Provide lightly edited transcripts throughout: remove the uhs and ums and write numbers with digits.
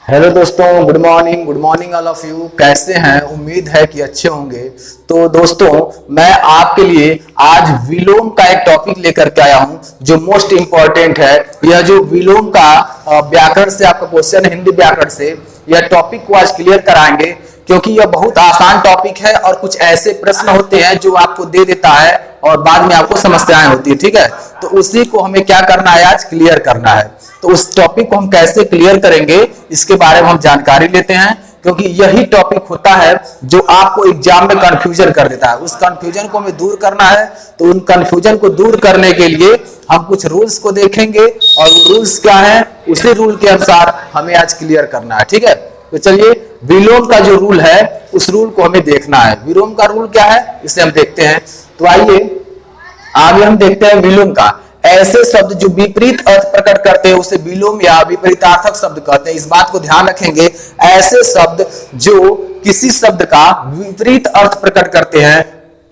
Hello दोस्तों, good morning all of you. कैसे हैं? उम्मीद है कि अच्छे होंगे। तो दोस्तों, मैं आपके लिए आज विलोम का एक टॉपिक लेकर के आया हूं जो मोस्ट इंपॉर्टेंट है। यह जो विलोम का व्याकरण से आपका क्वेश्चन है, हिंदी व्याकरण से, यह टॉपिक को आज क्लियर कराएंगे क्योंकि यह बहुत आसान टॉपिक है और कुछ ऐसे प्रश्न होते हैं जो आपको दे देता है और बाद में आपको समस्याएं होती है। ठीक है, तो उसी को हमें क्या करना है, आज क्लियर करना है। तो उस टॉपिक को हम कैसे क्लियर करेंगे इसके बारे में हम जानकारी लेते हैं, क्योंकि यही टॉपिक होता है जो आपको एग्जाम में कंफ्यूजन कर देता है। उस कंफ्यूजन को हमें दूर करना है, तो उन कंफ्यूजन को दूर करने के लिए हम कुछ रूल्स को देखेंगे और वो रूल्स क्या है, उसी रूल के अनुसार हमें आज क्लियर करना है। ठीक है, तो चलिए विलोम का जो रूल है उस रूल को हमें देखना है। विलोम का रूल क्या है इसे हम देखते हैं। तो आइए आगे हम देखते हैं विलोम का। ऐसे शब्द जो विपरीत अर्थ प्रकट करते हैं उसे विलोम या विपरीतार्थक शब्द कहते हैं। इस बात को ध्यान रखेंगे। ऐसे शब्द जो किसी शब्द का विपरीत अर्थ प्रकट करते हैं,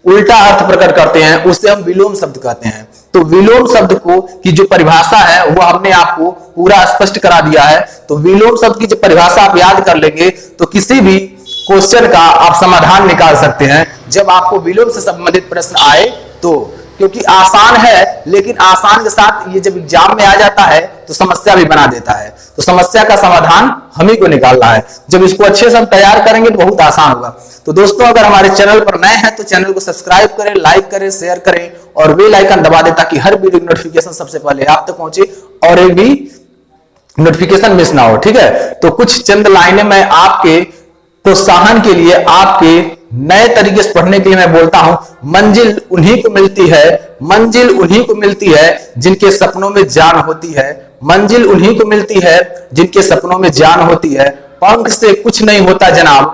उल्टा अर्थ प्रकट करते हैं, उसे हम विलोम शब्द कहते हैं। तो विलोम शब्द को की जो परिभाषा है वो हमने आपको पूरा स्पष्ट करा दिया है। तो विलोम शब्द की जो परिभाषा आप याद कर लेंगे तो किसी भी क्वेश्चन का आप समाधान निकाल सकते हैं जब आपको विलोम से संबंधित प्रश्न आए तो। क्योंकि आसान है, लेकिन आसान के साथ ये जब एग्जाम में आ जाता है तो समस्या भी बना देता है। तो समस्या का समाधान हम ही को निकालना है। जब इसको अच्छे से हम तैयार करेंगे तो बहुत आसान होगा। तो दोस्तों, अगर हमारे चैनल पर नए हैं तो चैनल को सब्सक्राइब करें, लाइक करें, शेयर करें और बेल आइकन दबा दें ताकि हर वीडियो की नोटिफिकेशन सबसे पहले आप तक पहुंचे और एक भी नोटिफिकेशन मिस ना हो। ठीक है, तो कुछ चंद लाइनें मैं आपके प्रोत्साहन के लिए, आपके नए तरीके से पढ़ने के लिए मैं बोलता हूं। मंजिल उन्हीं को मिलती है, मंजिल उन्हीं को मिलती है जिनके सपनों में जान होती है। मंजिल उन्हीं को मिलती है जिनके सपनों में जान होती है। पंख से कुछ नहीं होता जनाब,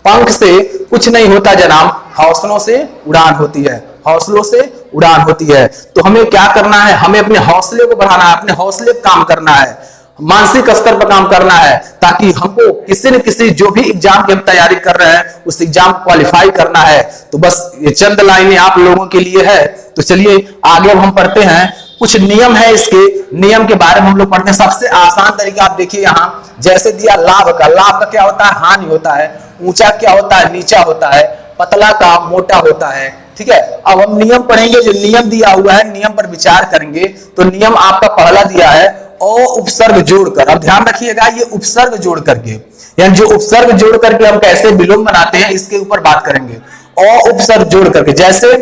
पंख से कुछ नहीं होता जनाब, हौसलों से उड़ान होती है, हौसलों से उड़ान होती है। तो हमें क्या करना है, हमें अपने हौसले को बढ़ाना है, अपने हौसले पर काम करना है, मानसिक स्तर पर काम करना है ताकि हमको किसी न किसी जो भी एग्जाम की हम तैयारी कर रहे हैं उस एग्जाम को क्वालिफाई करना है। तो बस ये चंद लाइनें आप लोगों के लिए है। तो चलिए आगे अब हम पढ़ते हैं। कुछ नियम है, इसके नियम के बारे में हम लोग पढ़ते हैं। सबसे आसान तरीका आप देखिए, यहाँ जैसे दिया लाभ का। लाभ का क्या होता है, हानि होता है। ऊंचा क्या होता है, नीचा होता है। पतला का मोटा होता है। ठीक है, अब हम नियम पढ़ेंगे। जो नियम दिया हुआ है नियम पर विचार करेंगे। तो नियम आपका पहला दिया है अ उपसर्ग जोड़कर। अब ध्यान रखिएगा, ये उपसर्ग जोड़ करके, यानी जो उपसर्ग जोड़ करके हम कैसे विलोम बनाते हैं इसके ऊपर बात करेंगे। अ उपसर्ग जोड़ करके, जैसे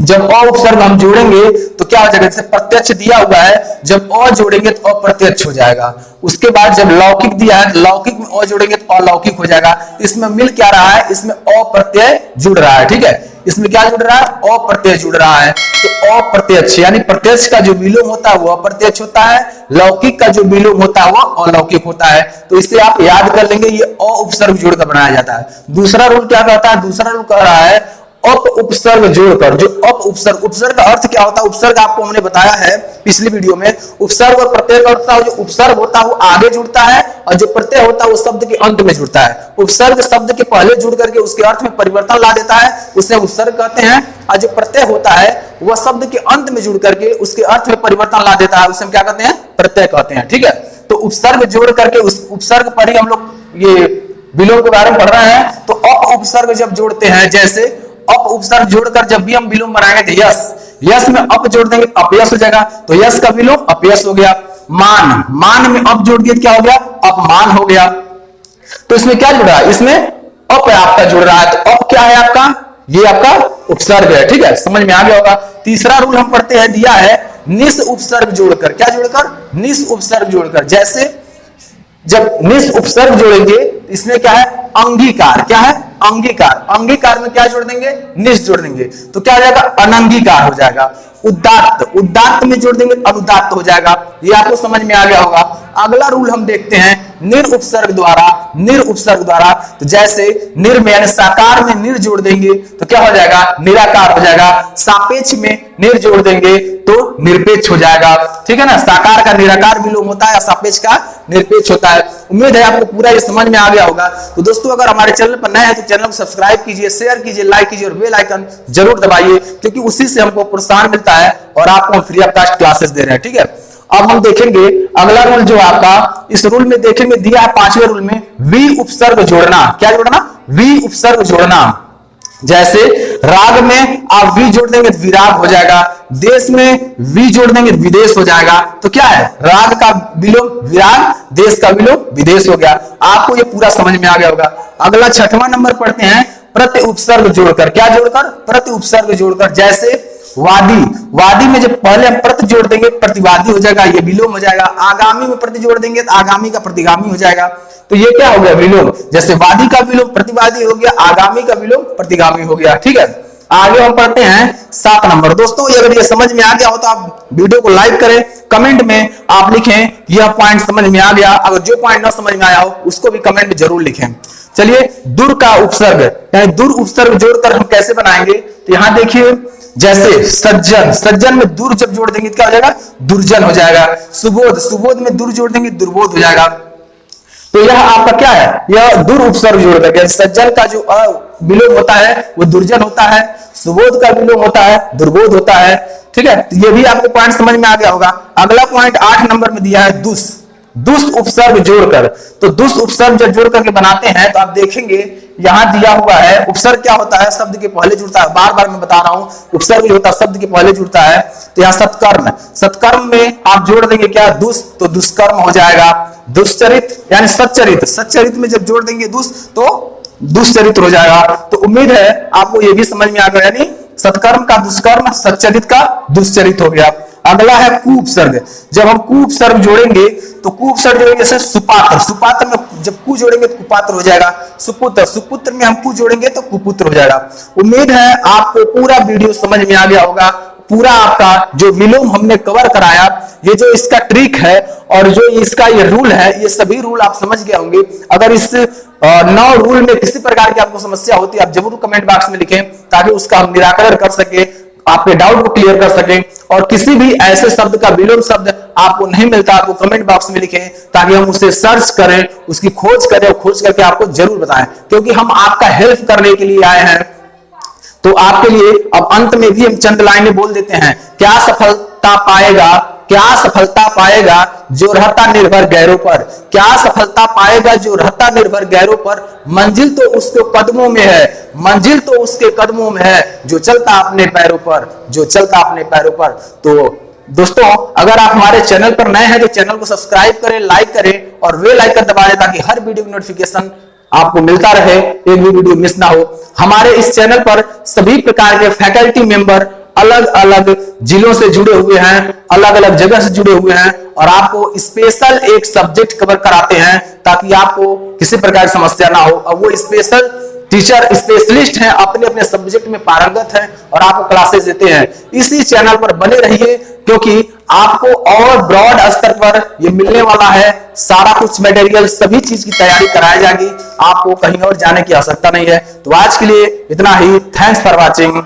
जब अ उपसर्ग हम जोड़ेंगे तो क्या हो जाएगा, जैसे प्रत्यक्ष दिया हुआ है, जब अ जोड़ेंगे तो अप्रत्यक्ष हो जाएगा। उसके बाद जब लौकिक दिया है, लौकिक में अ जोड़ेंगे तो अलौकिक हो जाएगा। इसमें मिल क्या रहा है, इसमें अप्रत्यय जुड़ रहा है। ठीक है, इसमें क्या जुड़ रहा है, अप्रत्यय जुड़ रहा है। तो अप्रत्यक्ष यानी प्रत्यक्ष का जो विलोम होता है वो अप्रत्यक्ष होता है, लौकिक का जो विलोम होता है वो अलौकिक होता है। तो इसे आप याद कर लेंगे, ये अ उपसर्ग जोड़कर बनाया जाता है। दूसरा रूल क्या कहता है, दूसरा रूल कह रहा है अप उपसर्ग जोड़कर। जो अप उपसर्ग, उपसर्ग का अर्थ क्या होता है, उपसर्ग आपको हमने बताया है पिछली वीडियो में। उपसर्ग और प्रत्यय का अर्थ, जो उपसर्ग होता है वो आगे जुड़ता है और जो प्रत्यय होता है वो शब्द के अंत में जुड़ता है। उपसर्ग शब्द के पहले जुड़ करके उसके अर्थ में परिवर्तन ला देता है, उसे उपसर्ग कहते हैं। और जो प्रत्यय होता है वह शब्द के अंत में जुड़ करके उसके अर्थ में परिवर्तन ला देता है, उसे हम क्या कहते हैं, प्रत्यय कहते हैं। ठीक है, तो उपसर्ग जोड़ करके उस उपसर्ग पर ही हम लोग ये विलोम के बारे में पढ़ रहे हैं। तो अप उपसर्ग जब जोड़ते हैं, जैसे अप उपसर्ग जोड़कर जब भी हम विलोम बनाएंगे तो यस, यस में अप जोड़ देंगे अपयश हो जाएगा, तो यस का विलोम अपयश हो गया। मान, मान में अप जोड़ दिए तो क्या हो गया, अपमान हो गया। तो इसमें क्या जुड़ रहा है, इसमें अप आपका जुड़ रहा है। तो अप क्या है आपका, ये आपका उपसर्ग है। ठीक है, समझ में आ गया होगा। तीसरा रूल हम पढ़ते हैं, दिया है निस उपसर्ग जोड़कर। क्या जोड़कर, निस उपसर्ग जोड़कर। जैसे जब निस उपसर्ग जोड़ेंगे इसमें क्या है, अंगीकार। क्या है, अंगीकार। अंगीकार में क्या जोड़ देंगे, निस जोड़ देंगे तो क्या हो जाएगा, अनंगीकार हो जाएगा। उदात्त, उदात्त में जोड़ देंगे अनुदात्त हो जाएगा। ये आपको समझ में आ गया होगा। अगला रूल हम देखते हैं निर उपसर्ग द्वारा। निर उपसर्ग द्वारा, तो जैसे निर में यानी साकार में निर जोड़ देंगे तो क्या हो जाएगा, निराकार हो जाएगा। सापेक्ष में निर जोड़ देंगे तो निरपेक्ष हो जाएगा। ठीक है ना, साकार का निराकार विलोम होता है, सापेक्ष का निरपेक्ष होता है। उम्मीद है आपको पूरा ये समझ में आ गया होगा। तो दोस्तों, अगर हमारे चैनल पर नए हैं तो चैनल को सब्सक्राइब कीजिए, शेयर कीजिए, लाइक कीजिए और बेल आइकन जरूर दबाइए, क्योंकि उसी से हमको प्रोत्साहन मिलता है और आपको हम फ्री ऑफ कॉस्ट क्लासेस दे रहे हैं। ठीक है, अब हम देखेंगे अगला रूल जो आपका, इस रूल में देखेंगे दिया है 5वें रूल में वी उपसर्ग जोड़ना। क्या जोड़ना? वी उपसर्ग जोड़ना। जैसे राग में आप वी जोड़ देंगे तो विराग हो जाएगा, देश में वी जोड़ देंगे तो विदेश हो जाएगा। तो क्या है? राग का विलोम विराग, देश का विलोम विदेश हो गया। आपको ये पूरा समझ में आ गया होगा। अगला 6वां नंबर पढ़ते हैं, प्रति उपसर्ग जोड़कर। क्या जोड़कर? प्रति उपसर्ग जोड़कर। जैसे वादी, वादी में जब पहले हम प्रति जोड़ देंगे प्रतिवादी हो जाएगा, ये विलोम हो जाएगा। आगामी में प्रति जोड़ देंगे तो आगामी का प्रतिगामी हो जाएगा। तो ये क्या हो गया? विलोम। जैसे वादी का विलोम प्रतिवादी हो गया, आगामी का विलोम प्रतिगामी हो गया। ठीक है, आगे हम पढ़ते हैं 7 नंबर। दोस्तों अगर ये समझ में आ गया हो तो आप वीडियो को लाइक करें, कमेंट में आप लिखें यह पॉइंट समझ में आ गया। अगर जो पॉइंट ना समझ में आया हो उसको भी कमेंट में जरूर लिखें। चलिए, दूर का उपसर्ग यानी दूर उपसर्ग जोड़कर हम कैसे बनाएंगे? तो यहां देखिए, जैसे सज्जन, सज्जन में दूर जब जोड़ देंगे तो क्या हो जाएगा? दुर्जन हो जाएगा। सुबोध, सुबोध में दूर जोड़ देंगे दुर्बोध हो जाएगा। तो यह आपका क्या है? यह दूर उपसर्ग जोड़ करके सज्जन का जो विलोम होता है वो दुर्जन होता है, सुबोध का विलोम होता है दुर्बोध होता है। ठीक है, तो ये भी आपको पॉइंट समझ में आ गया होगा। अगला पॉइंट 8 नंबर में दिया है दुष्ट, दुष्ट उपसर्ग जोड़कर। तो दुष्ट उपसर्ग जब जोड़ करके बनाते हैं तो आप देखेंगे यहां दिया हुआ है उपसर्ग क्या होता है? शब्द के पहले जुड़ता है। बार बार मैं बता रहा हूं, उपसर्ग जो होता है शब्द के पहले जुड़ता है। तो यहाँ सत्कर्म, सत्कर्म में आप जोड़ देंगे क्या? दुष्ट, तो दुष्कर्म हो जाएगा। दुष्चरित यानी सच्चरित, सच्चरित में जब जोड़ देंगे दुष्ट तो दुष्चरित्र हो जाएगा। तो उम्मीद है आपको ये भी समझ में आ गया, यानी सत्कर्म का दुष्कर्म, सच्चरित का दुष्चरित हो गया। अगला है कुउपसर्ग। जब हम कुउपसर्ग जोड़ेंगे तो कुउपसर्ग जोड़ेंगे जैसे सुपात्र, सुपात्र में जब कु जोड़ेंगे तो कुपात्र हो जाएगा। सुपुत्र, सुपुत्र में हम कु जोड़ेंगे तो कुपुत्र हो जाएगा। उम्मीद है आपको पूरा वीडियो समझ में आ गया होगा। पूरा आपका जो विलोम हमने कवर कराया, ये जो इसका ट्रिक है और जो इसका ये रूल है, ये सभी रूल आप समझ गए होंगे। अगर इस 9 रूल में किसी प्रकार की आपको समस्या होती है आप जरूर कमेंट बॉक्स में लिखें ताकि उसका हम निराकरण कर सके, आपके डाउट को क्लियर कर सकें। और किसी भी ऐसे शब्द का विलोम शब्द आपको नहीं मिलता आपको कमेंट बॉक्स में लिखें ताकि हम उसे सर्च करें, उसकी खोज करें और खोज करके आपको जरूर बताएं, क्योंकि हम आपका हेल्प करने के लिए आए हैं। तो आपके लिए अब अंत में भी हम चंद लाइनें बोल देते हैं। क्या सफलता पाएगा, क्या सफलता पाएगा जो रहता निर्भर गैरों पर। क्या सफलता पाएगा जो रहता निर्भर गैरों पर। मंजिल तो उसके कदमों में है, मंजिल तो उसके कदमों में है जो चलता अपने पैरों पर, जो चलता अपने पैरों पर। तो दोस्तों अगर आप हमारे चैनल पर नए हैं तो चैनल को सब्सक्राइब करें, लाइक करें और बेल आइकन दबा दें ताकि हर वीडियो की नोटिफिकेशन आपको मिलता रहे, एक भी वीडियो मिस ना हो। हमारे इस चैनल पर सभी प्रकार के फैकल्टी मेंबर अलग अलग जिलों से जुड़े हुए हैं, अलग अलग जगह से जुड़े हुए हैं और आपको स्पेशल एक सब्जेक्ट कवर कराते हैं ताकि आपको किसी प्रकार की समस्या ना हो। और वो स्पेशल टीचर स्पेशलिस्ट हैं, अपने अपने सब्जेक्ट में पारंगत हैं और आपको क्लासेस देते हैं। इसी चैनल पर बने रहिए क्योंकि आपको और ब्रॉड स्तर पर ये मिलने वाला है। सारा कुछ मटेरियल, सभी चीज की तैयारी कराई जाएगी, आपको कहीं और जाने की आवश्यकता नहीं है। तो आज के लिए इतना ही। Thanks for watching.